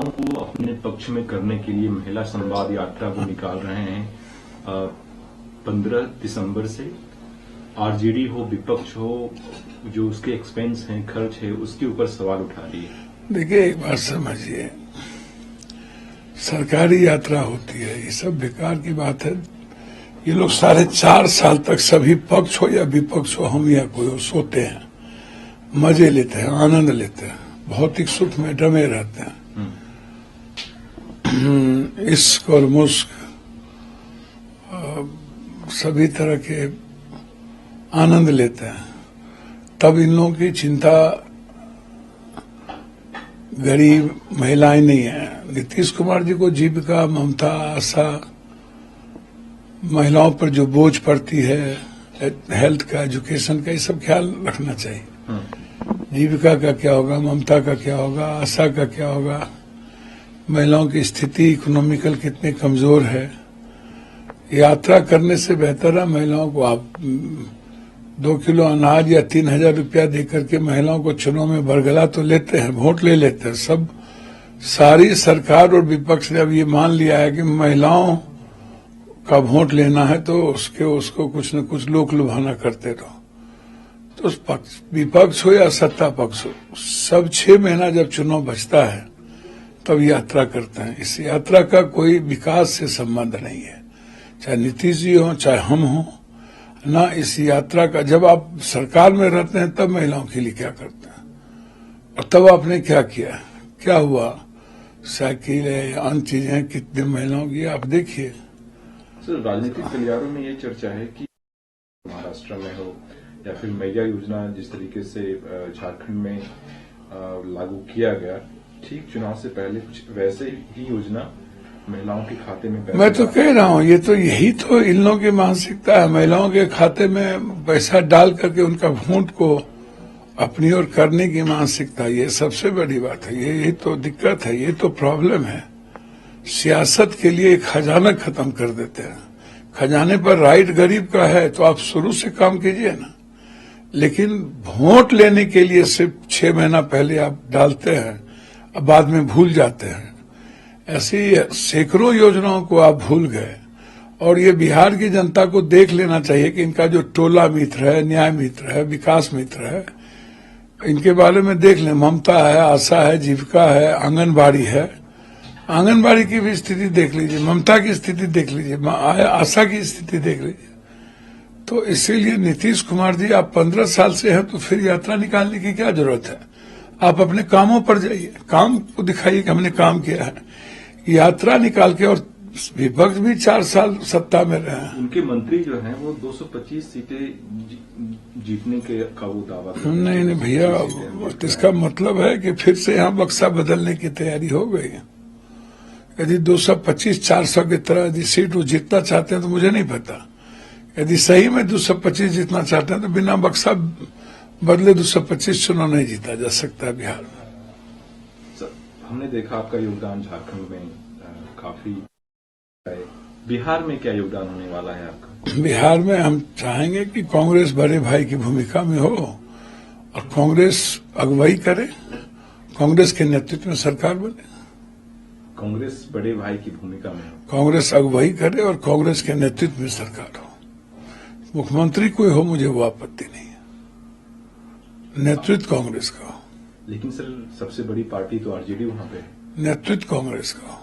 को अपने पक्ष में करने के लिए महिला संवाद यात्रा को निकाल रहे हैं 15 दिसंबर से। आरजेडी हो, विपक्ष हो, जो उसके एक्सपेंस हैं, खर्च है, उसके ऊपर सवाल उठा दिए। देखिए, एक बात समझिए, सरकारी यात्रा होती है, ये सब बेकार की बात है। ये लोग 4.5 साल तक सभी पक्ष हो या विपक्ष हो, हम या कोई हो, सोते हैं, मजे लेते हैं, आनंद लेते हैं, भौतिक सुख में डमे रहते हैं, इश्क और मुश्क सभी तरह के आनंद लेते हैं। तब इन लोगों की चिंता गरीब महिलाएं नहीं है। नीतीश कुमार जी को जीविका, ममता, आशा, महिलाओं पर जो बोझ पड़ती है, हेल्थ का, एजुकेशन का, ये सब ख्याल रखना चाहिए। जीविका का क्या होगा, ममता का क्या होगा, आशा का क्या होगा, महिलाओं की स्थिति इकोनॉमिकल कितनी कमजोर है। यात्रा करने से बेहतर है महिलाओं को आप 2 किलो अनाज या 3,000 रुपया देकर के महिलाओं को चुनाव में बरगला तो लेते हैं, वोट ले लेते हैं सब। सारी सरकार और विपक्ष ने अब ये मान लिया है कि महिलाओं का वोट लेना है तो उसको कुछ न कुछ लोक लुभाना करते रहो। तो विपक्ष हो या सत्ता पक्ष हो, सब 6 महीना जब चुनाव बचता है तब यात्रा करते हैं। इस यात्रा का कोई विकास से संबंध नहीं है, चाहे नीतीश जी हो, चाहे हम हो ना। इस यात्रा का, जब आप सरकार में रहते हैं तब महिलाओं के लिए क्या करते हैं, और तब आपने क्या किया, क्या हुआ, साइकिल है, अन्य चीजें कितनी महिलाओं की आप देखिए। सर, राजनीतिक गलियारों में ये चर्चा है कि महाराष्ट्र में हो या फिर मैया योजना जिस तरीके से झारखंड में लागू किया गया, ठीक चुनाव से पहले कुछ वैसे ही योजना महिलाओं के खाते में पैसा। मैं तो कह रहा हूँ, यही तो इन लोगों की मानसिकता है। महिलाओं के खाते में पैसा डाल करके उनका वोट को अपनी ओर करने की मानसिकता, ये सबसे बड़ी बात है। यही तो दिक्कत है, ये तो प्रॉब्लम है। सियासत के लिए खजाना खत्म कर देते हैं। खजाने पर राइट गरीब का है तो आप शुरू से काम कीजिए ना, लेकिन वोट लेने के लिए सिर्फ 6 महीना पहले आप डालते हैं, अब बाद में भूल जाते हैं। ऐसी सैकड़ों योजनाओं को आप भूल गए। और ये बिहार की जनता को देख लेना चाहिए कि इनका जो टोला मित्र है, न्याय मित्र है, विकास मित्र है, इनके बारे में देख लें। ममता है, आशा है, जीविका है, आंगनबाड़ी है। आंगनबाड़ी की भी स्थिति देख लीजिए, ममता की स्थिति देख लीजिए, आशा की स्थिति देख लीजिए। तो इसीलिए नीतीश कुमार जी, आप 15 साल से हैं तो फिर यात्रा निकालने की क्या जरूरत है। आप अपने कामों पर जाइए, काम को दिखाइए कि हमने काम किया है। यात्रा निकाल के, और विपक्ष भी 4 साल सत्ता में रहे हैं। उनके मंत्री जो हैं वो 225 सीटें जीतने का वो दावा करते हैं। नहीं भैया, इसका मतलब है कि फिर से यहाँ बक्सा बदलने की तैयारी हो गई है। यदि 225-400 की तरह यदि सीट वो जीतना चाहते हैं तो मुझे नहीं पता। यदि सही में 225 जीतना चाहते हैं तो बिना बक्सा बदले 225 चुनाव नहीं जीता जा सकता बिहार में। सर, हमने देखा आपका योगदान झारखंड में काफी है। बिहार में क्या योगदान होने वाला है आपका? बिहार में हम चाहेंगे कि कांग्रेस बड़े भाई की भूमिका में हो और कांग्रेस अगुवाई करे, कांग्रेस के नेतृत्व में सरकार बने। कांग्रेस बड़े भाई की भूमिका में, कांग्रेस अगुवाई करे और कांग्रेस के नेतृत्व में सरकार हो। मुख्यमंत्री कोई हो, मुझे वो आपत्ति नहीं है, नेतृत्व कांग्रेस का हो। लेकिन सर, सबसे बड़ी पार्टी तो आरजेडी वहां पे है। नेतृत्व कांग्रेस का हो।